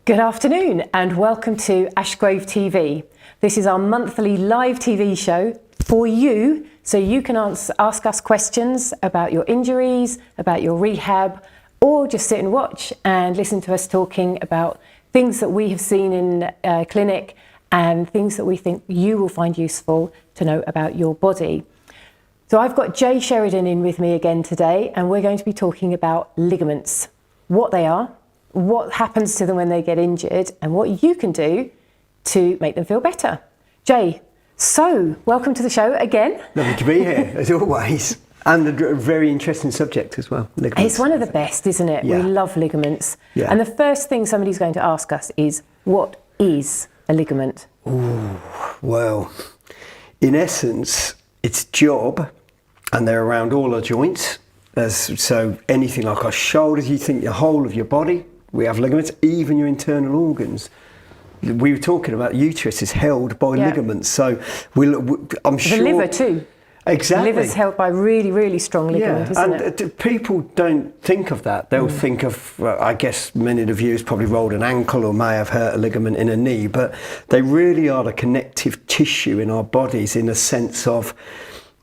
Good afternoon and welcome to Ashgrove TV. This is our monthly live TV show for you, so you can ask us questions about your injuries, about your rehab, or just sit and watch and listen to us talking about things that we have seen in clinic and things that we think you will find useful to know about your body. So I've got Jason Sheridan in with me again today, and we're going to be talking about ligaments, what they are, what happens to them when they get injured, and what you can do to make them feel better. Jay, so welcome to the show again. Lovely to be here, as always. And a very interesting subject as well, ligaments. It's one of the best, isn't it? Yeah. We love ligaments. Yeah. And the first thing somebody's going to ask us is, what is a ligament? Ooh, well, in essence, its job, and they're around all our joints, so anything like our shoulders, you think your whole of your body, we have ligaments, even your internal organs. We were talking about uterus is held by ligaments, so I'm sure... The liver too. Exactly. The liver's held by really, really strong ligament, isn't it? And people don't think of that. They'll think of, well, I guess many of the viewers probably rolled an ankle or may have hurt a ligament in a knee, but they really are the connective tissue in our bodies in a sense of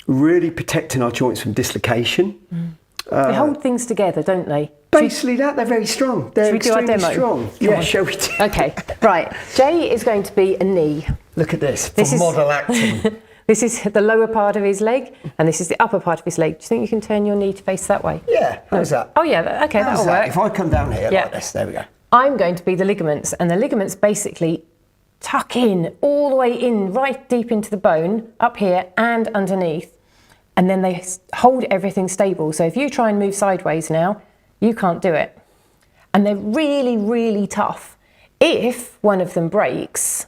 really protecting our joints from dislocation. They hold things together, don't they? Basically they're very strong. They're extremely strong. Yeah, shall we do? Okay, right. Jay is going to be a knee. Look at this, for model acting. This is the lower part of his leg, and this is the upper part of his leg. Do you think you can turn your knee to face that way? Yeah, how's that? Oh yeah, okay, that'll work. If I come down here like this, there we go. I'm going to be the ligaments, and the ligaments basically tuck in all the way in, right deep into the bone, up here and underneath, and then they hold everything stable. So if you try and move sideways now, you can't do it. And they're really, really tough. If one of them breaks,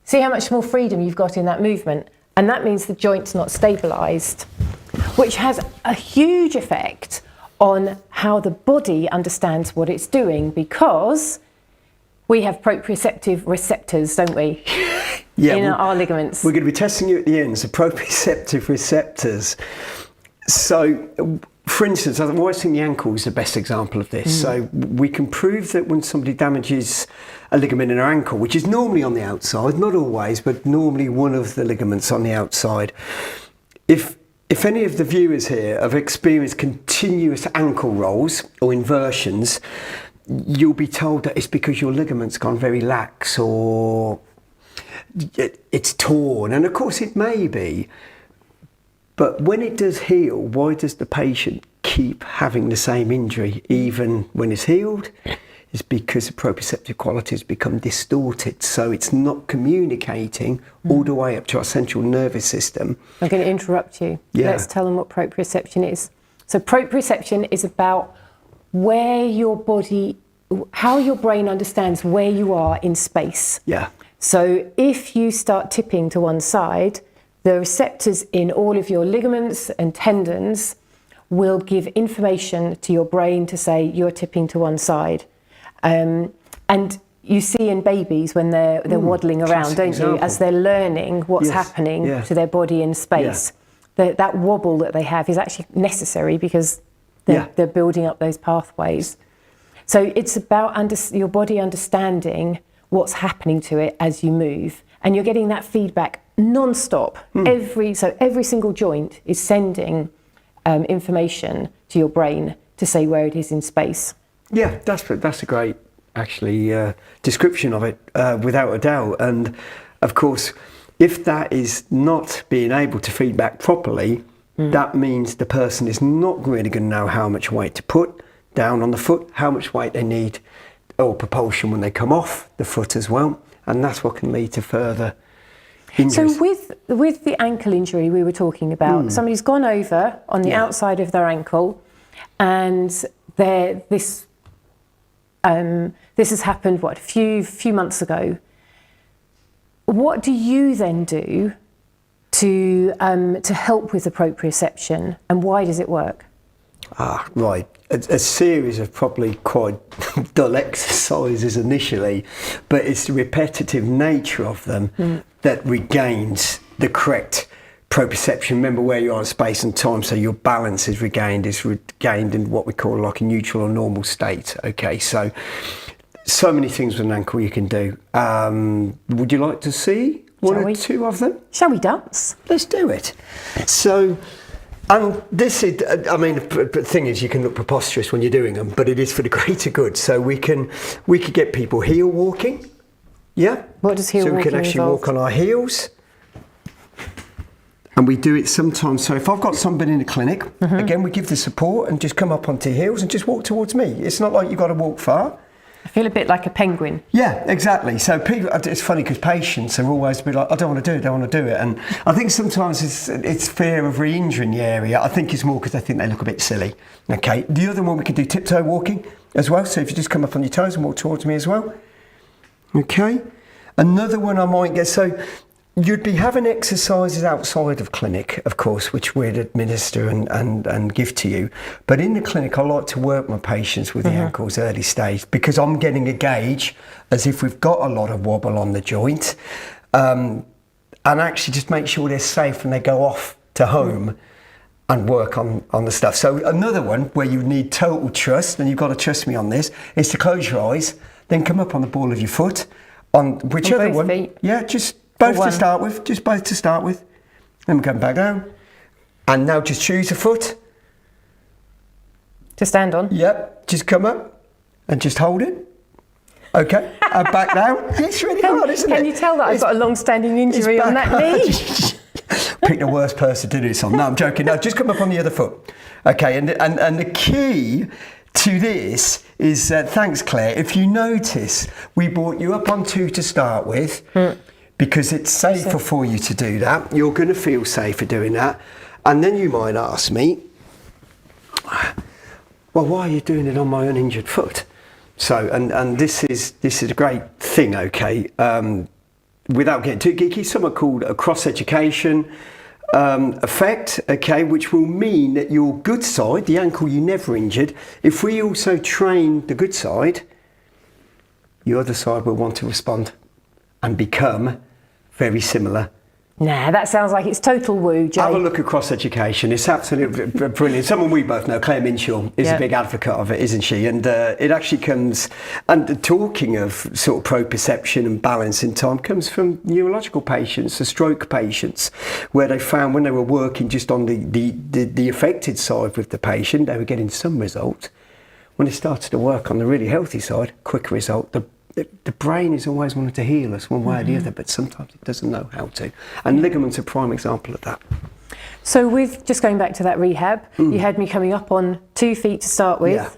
see how much more freedom you've got in that movement, and that means the joint's not stabilised, which has a huge effect on how the body understands what it's doing, because we have proprioceptive receptors, don't we? Yeah, in our ligaments. We're going to be testing you at the end, so proprioceptive receptors. So, for instance, I've always think the ankle is the best example of this. So we can prove that when somebody damages a ligament in our ankle, which is normally on the outside, not always, but normally one of the ligaments on the outside, if any of the viewers here have experienced continuous ankle rolls or inversions, you'll be told that it's because your ligament's gone very lax or it's torn. And of course it may be. But when it does heal, why does the patient keep having the same injury even when it's healed? It's because the proprioceptive qualities become distorted, so it's not communicating all the way up to our central nervous system. I'm going to interrupt you. Yeah. Let's tell them what proprioception is. So proprioception is about where your body, how your brain understands where you are in space. Yeah. So if you start tipping to one side, the receptors in all of your ligaments and tendons will give information to your brain to say you're tipping to one side. And you see in babies when they're waddling around, don't you, as they're learning what's happening to their body in space. That wobble that they have is actually necessary because they're building up those pathways. So it's about your body understanding what's happening to it as you move. And you're getting that feedback non-stop. Every single joint is sending information to your brain to say where it is in space. Yeah, that's a great actually description of it, without a doubt. And of course, if that is not being able to feed back properly, that means the person is not really going to know how much weight to put down on the foot, how much weight they need, or propulsion when they come off the foot as well. And that's what can lead to further injuries. So with the ankle injury we were talking about, somebody's gone over on the outside of their ankle, and this has happened a few months ago. What do you then do to help with the proprioception, and why does it work? Right. A series of probably quite dull exercises initially, but it's the repetitive nature of them that regains the correct proprioception. Remember where you are in space and time, so your balance is regained in what we call like a neutral or normal state. Okay, so so many things with an ankle you can do. Would you like to see one or two of them? Shall we dance? Let's do it. So, and this is, I mean, the thing is, you can look preposterous when you're doing them, but it is for the greater good. So we could get people heel walking. Yeah. What does heel walking involve? So we can actually walk on our heels. And we do it sometimes. So if I've got somebody in a clinic, again, we give the support and just come up onto heels and just walk towards me. It's not like you've got to walk far. I feel a bit like a penguin. Yeah, exactly. So people, it's funny because patients are always a bit like, I don't want to do it, don't want to do it. And I think sometimes it's fear of re-injuring the area. I think it's more because they think they look a bit silly. Okay. The other one, we can do tiptoe walking as well. So if you just come up on your toes and walk towards me as well. Okay. Another one I might get, so you'd be having exercises outside of clinic, of course, which we'd administer and give to you. But in the clinic, I like to work my patients with the ankles early stage because I'm getting a gauge as if we've got a lot of wobble on the joint, and actually just make sure they're safe when they go off to home and work on the stuff. So another one where you need total trust, and you've got to trust me on this, is to close your eyes, then come up on the ball of your foot, on whichever one. Feet. Yeah, just both to start with, just both to start with. Then we come back down. And now just choose a foot. To stand on? Yep, just come up and just hold it. Okay, and back down. It's really hard, isn't it? Can you tell that I've got a long-standing injury on that knee? Pick the worst person to do this on. No, I'm joking. No, just come up on the other foot. Okay, and the key to this is, thanks Claire, if you notice, we brought you up on 2 to start with, because it's safer for you to do that. You're going to feel safer doing that. And then you might ask me, well, why are you doing it on my uninjured foot? So, and this is a great thing, okay? Without getting too geeky, something called a cross-education effect, okay, which will mean that your good side, the ankle you never injured, if we also train the good side, your other side will want to respond and become very similar. Nah, that sounds like it's total woo, Jay. Have a look at cross-education. It's absolutely brilliant. Someone we both know, Claire Minshaw, is a big advocate of it, isn't she? And it actually comes, and talking of sort of proprioception and balance in time, comes from neurological patients, the stroke patients, where they found when they were working just on the affected side with the patient, they were getting some result. When they started to work on the really healthy side, quick result. The brain is always wanting to heal us one way or the other, but sometimes it doesn't know how to. And ligaments are a prime example of that. So with, just going back to that rehab, you had me coming up on 2 feet to start with,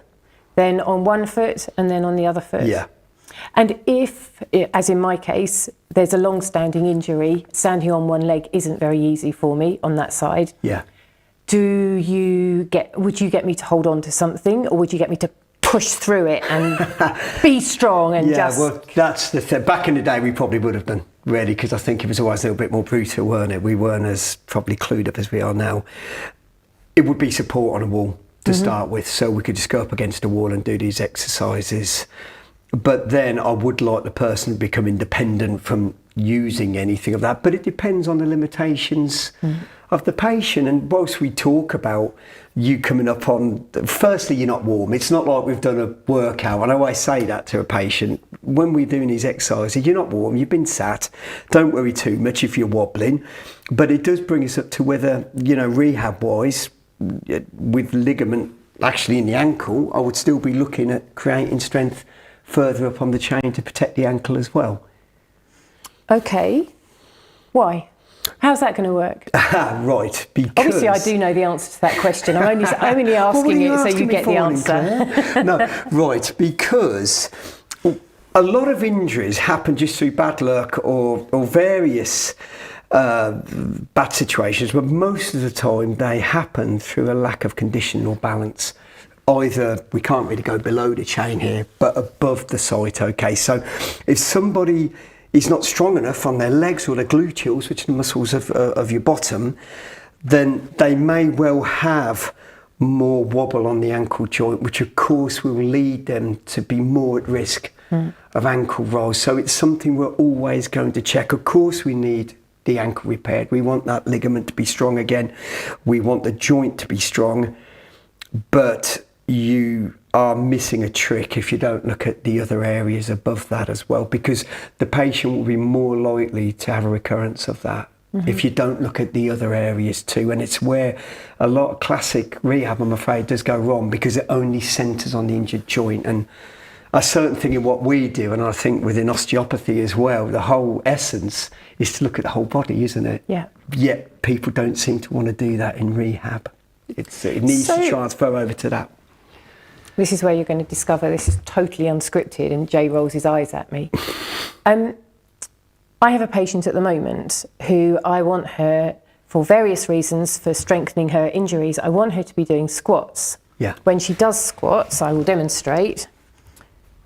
then on 1 foot, and then on the other foot. Yeah. And if, as in my case, there's a long-standing injury, standing on one leg isn't very easy for me on that side. Yeah. Would you get me to hold on to something, or would you get me to push through it and be strong and just... Yeah, well, that's the thing. Back in the day, we probably would have done, really, because I think it was always a little bit more brutal, weren't it? We weren't as probably clued up as we are now. It would be support on a wall to start with, so we could just go up against the wall and do these exercises. But then I would like the person to become independent from using anything of that. But it depends on the limitations of the patient. And whilst we talk about you coming up on, firstly, you're not warm. It's not like we've done a workout. And I always say that to a patient. When we're doing these exercises, you're not warm, you've been sat. Don't worry too much if you're wobbling. But it does bring us up to whether, rehab-wise, with ligament actually in the ankle, I would still be looking at creating strength further up on the chain to protect the ankle as well. Okay. Why? How's that going to work? Right, because... Obviously, I do know the answer to that question. I'm only asking it so you get the answer. No, right, because a lot of injuries happen just through bad luck or various bad situations, but most of the time they happen through a lack of condition or balance. Either we can't really go below the chain here, but above the site, okay? So if somebody is not strong enough on their legs or their gluteals, which are the muscles of your bottom, then they may well have more wobble on the ankle joint, which of course will lead them to be more at risk of ankle rolls. So it's something we're always going to check. Of course we need the ankle repaired. We want that ligament to be strong again. We want the joint to be strong, but you are missing a trick if you don't look at the other areas above that as well, because the patient will be more likely to have a recurrence of that if you don't look at the other areas too. And it's where a lot of classic rehab, I'm afraid, does go wrong, because it only centres on the injured joint. And I certainly think in what we do, and I think within osteopathy as well, the whole essence is to look at the whole body, isn't it? Yeah. Yet people don't seem to want to do that in rehab. It needs to transfer over to that. This is where you're going to discover this is totally unscripted, and Jay rolls his eyes at me. I have a patient at the moment who I want her, for various reasons, for strengthening her injuries, I want her to be doing squats. Yeah. When she does squats, I will demonstrate.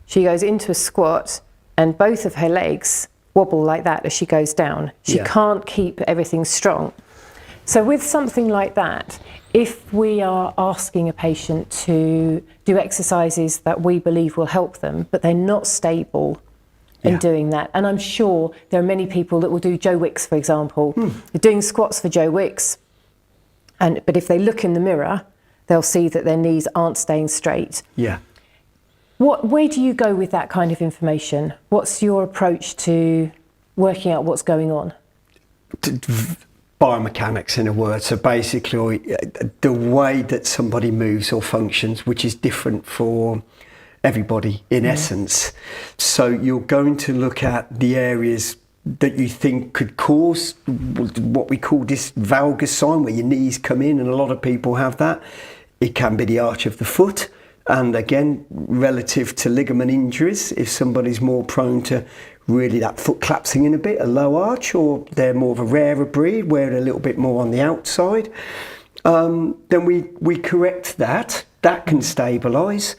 She goes into a squat and both of her legs wobble like that as she goes down. She can't keep everything strong. So with something like that, if we are asking a patient to do exercises that we believe will help them, but they're not stable in doing that, and I'm sure there are many people that will do Joe Wicks, for example. They're doing squats for Joe Wicks, but if they look in the mirror, they'll see that their knees aren't staying straight. Yeah. Where do you go with that kind of information? What's your approach to working out what's going on? Biomechanics, in a word. So basically, the way that somebody moves or functions, which is different for everybody in essence. So you're going to look at the areas that you think could cause what we call this valgus sign, where your knees come in, and a lot of people have that. It can be the arch of the foot. And again, relative to ligament injuries, if somebody's more prone to really that foot collapsing in a bit, a low arch, or they're more of a rarer breed where they're a little bit more on the outside, then we correct that. That can stabilise.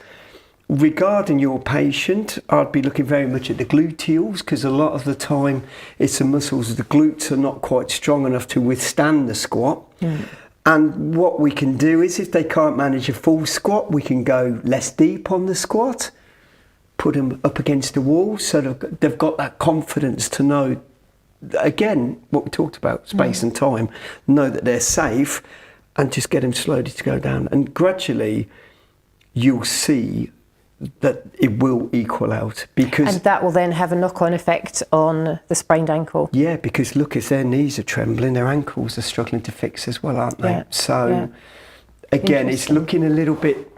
Regarding your patient, I'd be looking very much at the gluteals, because a lot of the time it's the muscles of the glutes are not quite strong enough to withstand the squat. And what we can do is, if they can't manage a full squat, we can go less deep on the squat, put them up against the wall, so they've got that confidence to know, again, what we talked about, space and time, know that they're safe, and just get them slowly to go down. And gradually, you'll see that it will equal out, because... And that will then have a knock-on effect on the sprained ankle. Yeah, because look, if their knees are trembling, their ankles are struggling to fix as well, aren't they? Again, it's looking a little bit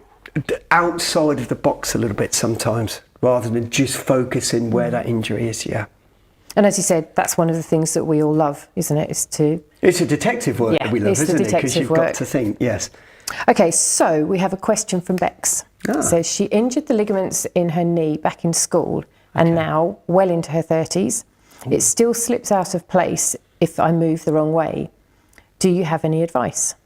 outside of the box a little bit sometimes, rather than just focusing where that injury is, And as you said, that's one of the things that we all love, isn't it? It's a detective work that we love, isn't it? Because you've got to think, yes. Okay, so we have a question from Bex. It says she injured the ligaments in her knee back in school, and now, well into her 30s, it still slips out of place if I move the wrong way. Do you have any advice?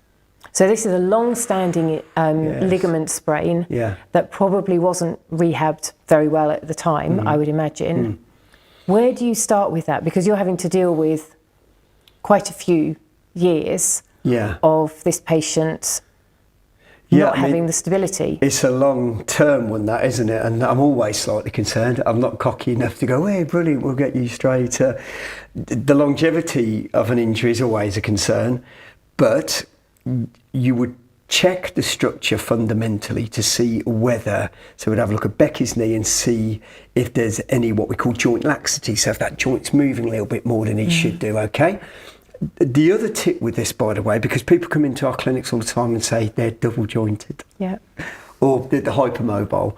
So this is a long-standing ligament sprain that probably wasn't rehabbed very well at the time, I would imagine. Where do you start with that? Because you're having to deal with quite a few years of this patient not having the stability. It's a long-term one, that, isn't it? And I'm always slightly concerned. I'm not cocky enough to go, hey, brilliant, we'll get you straight. The longevity of an injury is always a concern, but you would check the structure fundamentally to see whether, so we'd have a look at Becky's knee and see if there's any what we call joint laxity, so if that joint's moving a little bit more than it should do, okay? The other tip with this, by the way, because people come into our clinics all the time and say they're double jointed, or they're hypermobile.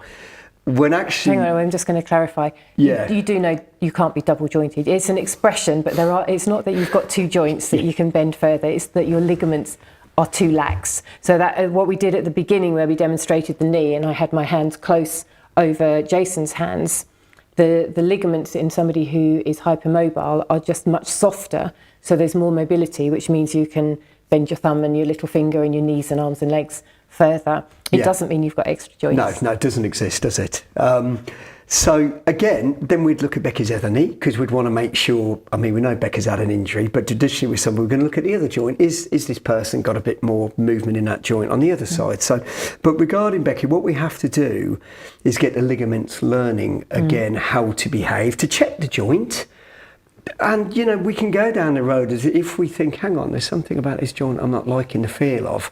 When actually, hang on, I'm just going to clarify. You do know you can't be double jointed. It's an expression, but it's not that you've got two joints that you can bend further. It's that your ligaments are too lax. So that what we did at the beginning, where we demonstrated the knee, and I had my hands close over Jason's hands. The ligaments in somebody who is hypermobile are just much softer. So there's more mobility, which means you can bend your thumb and your little finger and your knees and arms and legs further. It doesn't mean you've got extra joints. No, it doesn't exist, does it? So again, then we'd look at Becky's other knee, because we'd want to make sure, I mean, we know Becky's had an injury, but traditionally with somebody, we're going to look at the other joint. Is this person got a bit more movement in that joint on the other side? So, but regarding Becky, what we have to do is get the ligaments learning again how to behave, to check the joint. And, you know, we can go down the road as if we think, hang on, there's something about this joint I'm not liking the feel of.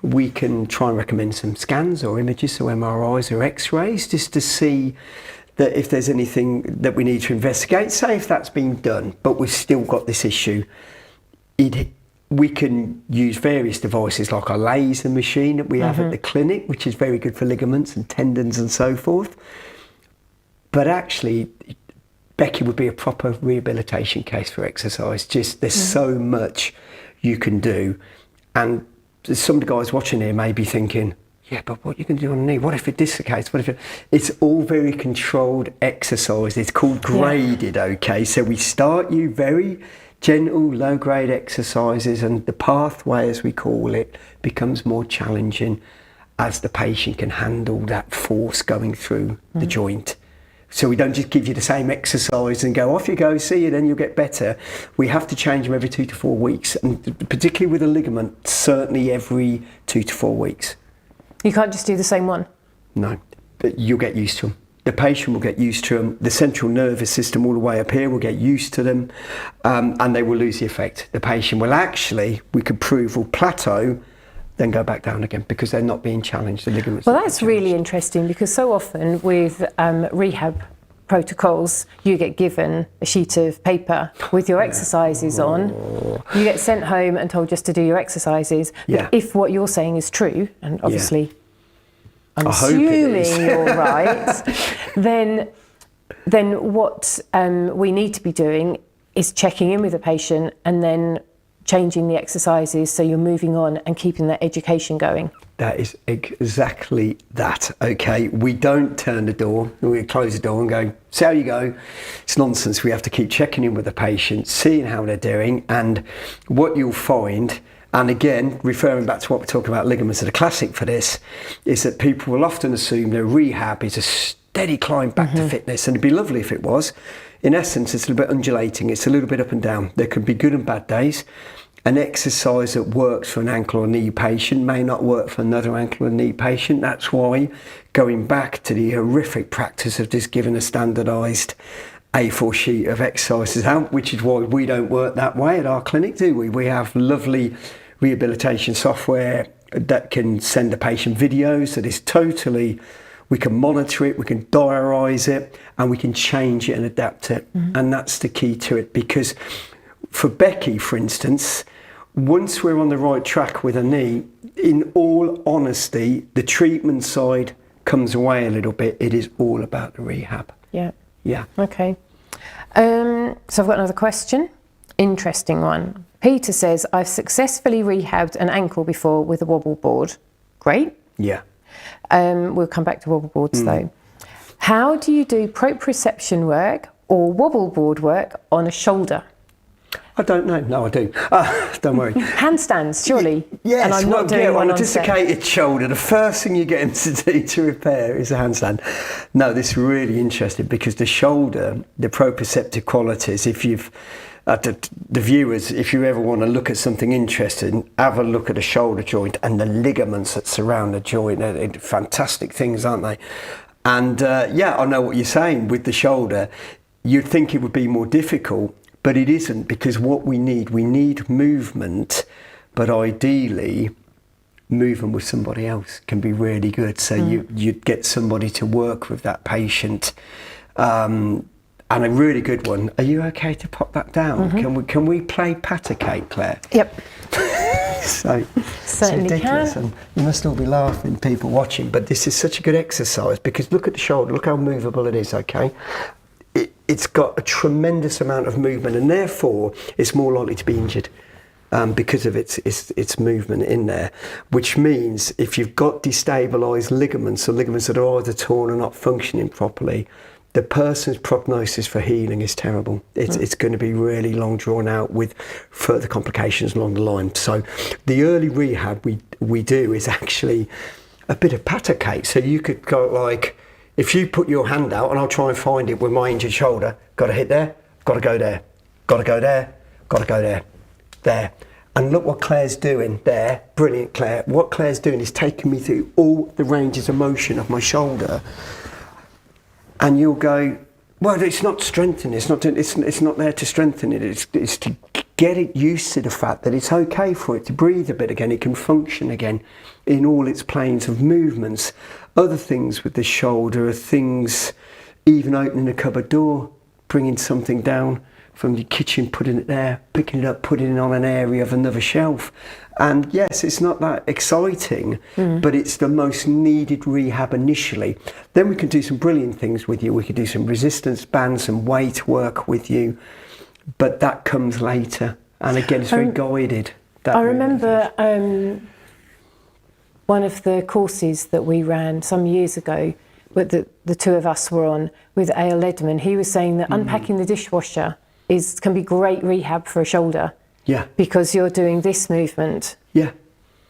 we can try and recommend some scans or images, so MRIs or X-rays, just to see that if there's anything that we need to investigate, say if that's been done, but we've still got this issue, we can use various devices like our laser machine that we have at the clinic, which is very good for ligaments and tendons and so forth. But actually, Becky would be a proper rehabilitation case for exercise. Just there's so much you can do. And some of the guys watching here may be thinking, yeah, but what you can do on a knee? What if it dislocates? What if it's all very controlled exercise. It's called graded, okay? So we start you very gentle, low-grade exercises, and the pathway, as we call it, becomes more challenging as the patient can handle that force going through the joint. So we don't just give you the same exercise and go, off you go, see you, then you'll get better. We have to change them every 2 to 4 weeks, and particularly with a ligament, certainly every 2 to 4 weeks. You can't just do the same one? No, but you'll get used to them. The patient will get used to them. The central nervous system all the way up here will get used to them, and they will lose the effect. The patient will actually, we could prove, will plateau, then go back down again because they're not being challenged. The ligaments. Well, that's really interesting, because so often with rehab protocols, you get given a sheet of paper with your exercises on. You get sent home and told just to do your exercises. But if what you're saying is true, and obviously I'm assuming you're right, then what we need to be doing is checking in with the patient and then changing the exercises so you're moving on and keeping that education going. That is exactly that, okay? We don't turn the door, we close the door and go, see how you go. It's nonsense. We have to keep checking in with the patient, seeing how they're doing, and what you'll find, and again, referring back to what we're talking about, ligaments are the classic for this, is that people will often assume their rehab is a steady climb back to fitness, and it'd be lovely if it was. In essence, it's a little bit undulating, it's a little bit up and down. There can be good and bad days. An exercise that works for an ankle or knee patient may not work for another ankle or knee patient. That's why going back to the horrific practice of just giving a standardised A4 sheet of exercises out, which is why we don't work that way at our clinic, do we? We have lovely rehabilitation software that can send the patient videos that is totally, we can monitor it, we can diarise it, and we can change it and adapt it. And that's the key to it, because for Becky, for instance, once we're on the right track with a knee, in all honesty, the treatment side comes away a little bit. It is all about the rehab. Yeah. Yeah. Okay. So I've got another question. Interesting one. Peter says, I've successfully rehabbed an ankle before with a wobble board. Great. Yeah. We'll come back to wobble boards though. How do you do proprioception work or wobble board work on a shoulder? I don't know. No, I do. Don't worry. Handstands, surely. Yes, and I'm not doing one on a on set. dislocated shoulder. The first thing you get him to do to repair is a handstand. No, this is really interesting because the shoulder, the proprioceptive qualities, if you've, the viewers, if you ever want to look at something interesting, have a look at a shoulder joint and the ligaments that surround the joint. They're fantastic things, aren't they? And yeah, I know what you're saying with the shoulder. You'd think it would be more difficult, but it isn't, because what we need movement, but ideally moving with somebody else can be really good. So you'd get somebody to work with that patient. And a really good one. Are you okay to pop that down? Can we play Pat a Cake, Claire? Yep. So Certainly it's ridiculous, can. and you must all be laughing, people watching, but this is such a good exercise because look at the shoulder, look how movable it is, okay? It's got a tremendous amount of movement, and therefore it's more likely to be injured because of its movement in there, which means if you've got destabilised ligaments or ligaments that are either torn or not functioning properly, the person's prognosis for healing is terrible. It's going to be really long drawn out with further complications along the line. So the early rehab we do is actually a bit of Pat a Cake. So you could go like, if you put your hand out and I'll try and find it with my injured shoulder, got to hit there, got to go there, got to go there, got to go there, there. And look what Claire's doing there. Brilliant, Claire. What Claire's doing is taking me through all the ranges of motion of my shoulder. And you'll go, well, it's not strengthening. It's not there to strengthen it. It's to get it used to the fact that it's okay for it to breathe a bit again. It can function again in all its planes of movements. Other things with the shoulder are things, even opening a cupboard door, bringing something down from the kitchen, putting it there, picking it up, putting it on an area of another shelf. And yes, it's not that exciting, but it's the most needed rehab initially. Then we can do some brilliant things with you. We can do some resistance bands, some weight work with you, but that comes later. And again, it's very guided. I remember one of the courses that we ran some years ago, but the two of us were on with A.L. Edman. He was saying that unpacking the dishwasher can be great rehab for a shoulder. Yeah. Because you're doing this movement. Yeah.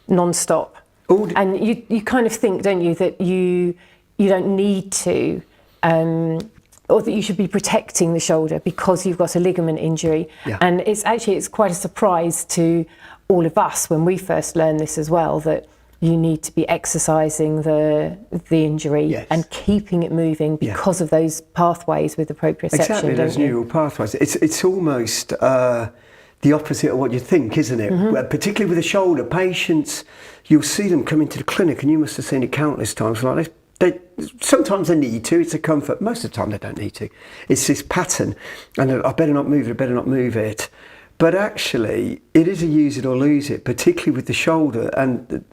Non-stop. And you kind of think, don't you, that you don't need to, or that you should be protecting the shoulder because you've got a ligament injury. Yeah. And it's quite a surprise to all of us when we first learned this as well, that you need to be exercising the injury and keeping it moving because of those pathways with the proprioception. Exactly, those neural pathways. It's almost the opposite of what you think, isn't it? Particularly with the shoulder, patients, you'll see them come into the clinic, and you must have seen it countless times like this. Sometimes they need to, it's a comfort. Most of the time they don't need to. It's this pattern, and I better not move it, I better not move it. But actually, it is a use it or lose it, particularly with the shoulder. And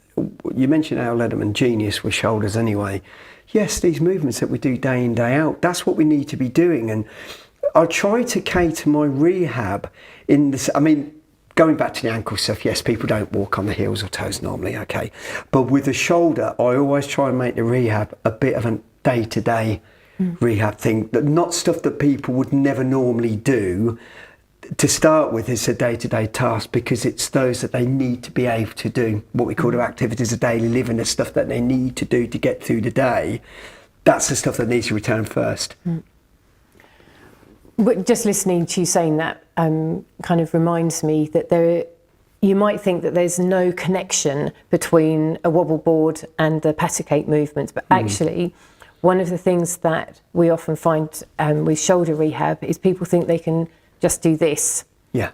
you mentioned Al Lederman, genius with shoulders anyway. Yes, these movements that we do day in, day out, that's what we need to be doing. And I try to cater my rehab in this. I mean, going back to the ankle stuff, yes, people don't walk on the heels or toes normally, okay. But with the shoulder, I always try and make the rehab a bit of a day-to-day rehab thing. Not stuff that people would never normally do. To start with, it's a day-to-day task because it's those that they need to be able to do, what we call the activities of daily living, the stuff that they need to do to get through the day. That's the stuff that needs to return first. But just listening to you saying that kind of reminds me that you might think that there's no connection between a wobble board and the paticate movements, but actually one of the things that we often find with shoulder rehab is people think they can just do this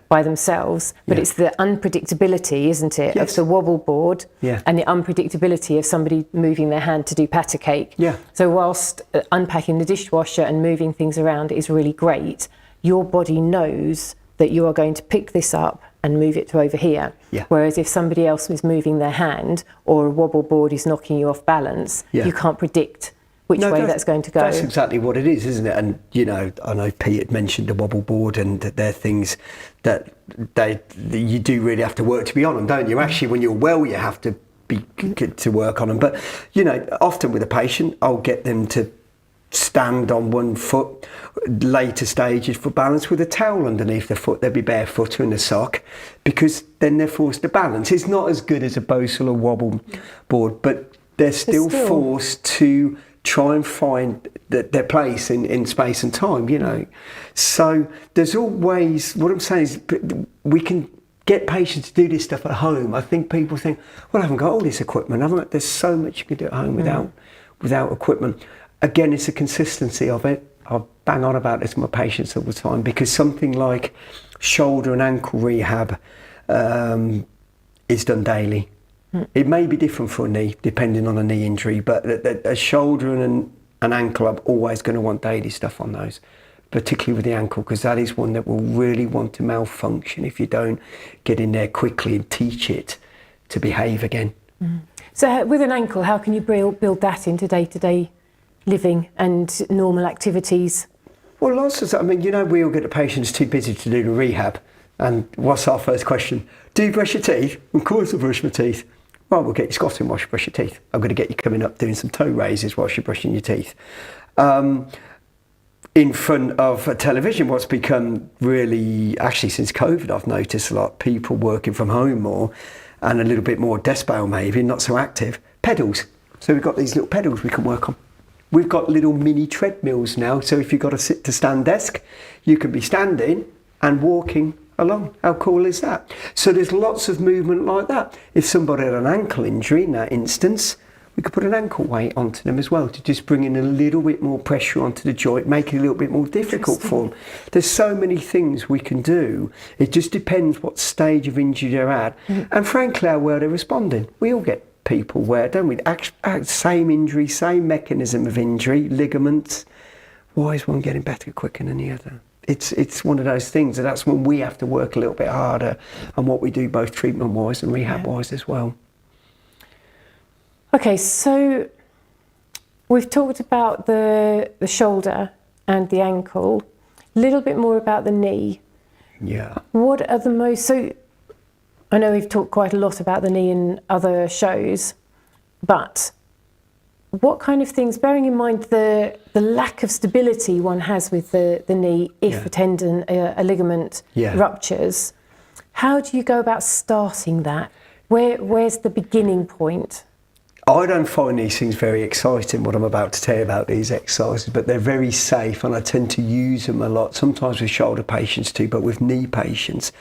by themselves, but it's the unpredictability, isn't it, of the wobble board and the unpredictability of somebody moving their hand to do paticate. So whilst unpacking the dishwasher and moving things around is really great, your body knows that you are going to pick this up and move it to over here. Whereas if somebody else is moving their hand or a wobble board is knocking you off balance, you can't predict which way that's going to go. That's exactly what it is, isn't it? And, you know, I know Pete had mentioned the wobble board and that they're things that you do really have to work to be on them, don't you? Actually, when you're well, you have to be good to work on them. But, you know, often with a patient, I'll get them to stand on one foot, later stages for balance with a towel underneath the foot. They'll be barefoot or in a sock because then they're forced to balance. It's not as good as a Bosal or wobble board, but they're still forced to try and find their place in space and time, you know. So there's always, what I'm saying is we can get patients to do this stuff at home. I think people think, well, I haven't got all this equipment. There's so much you can do at home without equipment. Again, it's the consistency of it. I bang on about this to my patients all the time because something like shoulder and ankle rehab is done daily. It may be different for a knee, depending on a knee injury, but a shoulder and an ankle, I'm always going to want daily stuff on those, particularly with the ankle, because that is one that will really want to malfunction if you don't get in there quickly and teach it to behave again. So with an ankle, how can you build that into day-to-day living and normal activities? Well, lots of, I mean, you know, we all get the patients too busy to do the rehab. And what's our first question? Do you brush your teeth? Of course I brush my teeth. Well, we'll get you squatting whilst you brush your teeth. I'm going to get you coming up doing some toe raises whilst you're brushing your teeth. In front of a television, what's become really, actually since COVID, I've noticed a lot of people working from home more and a little bit more desk-bound maybe, not so active. Pedals. So we've got these little pedals we can work on. We've got little mini treadmills now. So if you've got a sit-to-stand desk, you can be standing and walking along. How cool is that? So there's lots of movement like that. If somebody had an ankle injury in that instance, we could put an ankle weight onto them as well to just bring in a little bit more pressure onto the joint, make it a little bit more difficult for them. There's so many things we can do. It just depends what stage of injury they're at, and frankly how well they're responding. We all get people where, don't we, same injury, same mechanism of injury, ligaments. Why is one getting better quicker than the other? It's one of those things, and that's when we have to work a little bit harder on what we do, both treatment-wise and rehab-wise as well. Okay, so we've talked about the shoulder and the ankle, a little bit more about the knee. Yeah. What are the most, so I know we've talked quite a lot about the knee in other shows, but what kind of things, bearing in mind the lack of stability one has with the knee if a tendon, a ligament ruptures, how do you go about starting that? Where's the beginning point? I don't find these things very exciting, what I'm about to tell you about these exercises, but they're very safe and I tend to use them a lot, sometimes with shoulder patients too, but with knee patients,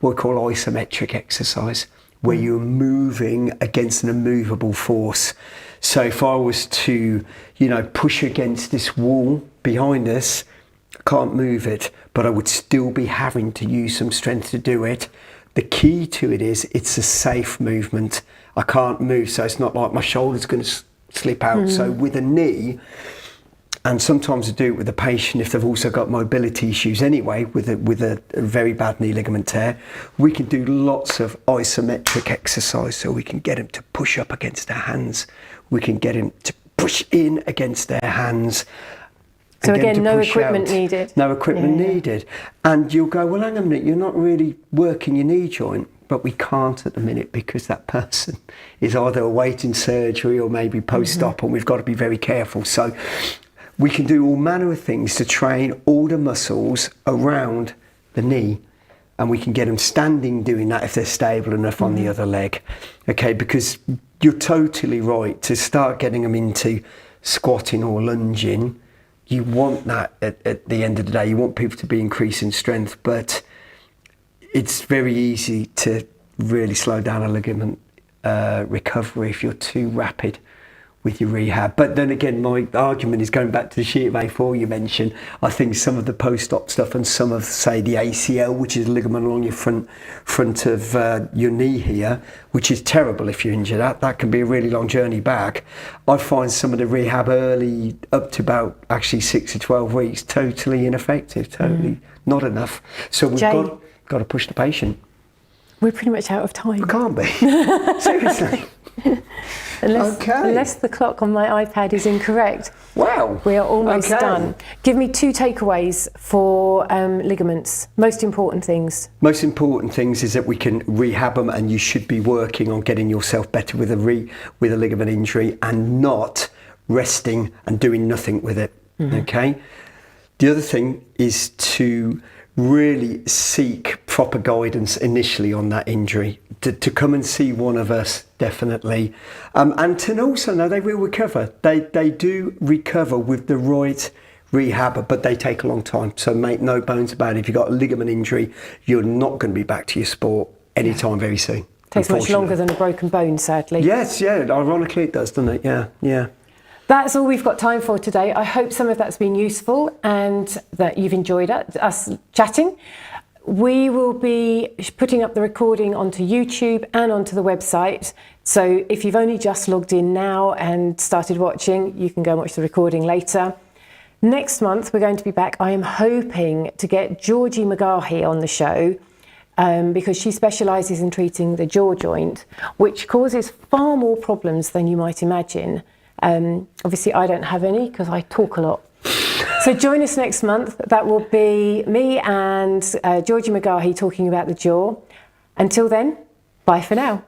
what we call isometric exercise, where you're moving against an immovable force. So if I was to, push against this wall behind us, I can't move it, but I would still be having to use some strength to do it. The key to it is it's a safe movement. I can't move, so it's not like my shoulder's going to slip out. So with a knee, and sometimes I do it with the patient if they've also got mobility issues anyway, with a very bad knee ligament tear, we can do lots of isometric exercise, so we can get them to push up against their hands, we can get them to push in against their hands. So again, no equipment needed. No equipment needed. And you'll go, well, hang on a minute, you're not really working your knee joint. But we can't at the minute because that person is either awaiting surgery or maybe post-op, and we've got to be very careful. So we can do all manner of things to train all the muscles around the knee, and we can get them standing doing that if they're stable enough on the other leg. Okay, because you're totally right, to start getting them into squatting or lunging, you want that at the end of the day. You want people to be increasing strength, but it's very easy to really slow down a ligament recovery if you're too rapid with your rehab. But then again, my argument is going back to the sheet of A4 you mentioned. I think some of the post-op stuff and some of, say, the ACL, which is a ligament along your front of your knee here, which is terrible if you're injured. That can be a really long journey back. I find some of the rehab early, up to about actually 6 to 12 weeks, totally ineffective, totally not enough. So we've got to push the patient. We're pretty much out of time. We can't be. Seriously. Unless the clock on my iPad is incorrect. Wow. We are almost done. Give me 2 takeaways for ligaments. Most important things. Most important things is that we can rehab them, and you should be working on getting yourself better with a ligament injury and not resting and doing nothing with it. Okay. The other thing is to really seek proper guidance initially on that injury, to come and see one of us, definitely, and to also know they will recover. They do recover with the right rehab, but they take a long time. So make no bones about it, if you've got a ligament injury, you're not going to be back to your sport anytime very soon. Takes much longer than a broken bone, sadly. Yes, ironically it does, doesn't it? Yeah. That's all we've got time for today. I hope some of that's been useful and that you've enjoyed us chatting. We will be putting up the recording onto YouTube and onto the website. So if you've only just logged in now and started watching, you can go and watch the recording later. Next month, we're going to be back. I am hoping to get Georgie McGahey on the show because she specialises in treating the jaw joint, which causes far more problems than you might imagine. Obviously, I don't have any because I talk a lot. So join us next month. That will be me and Georgie McGahey talking about the jaw. Until then, bye for now.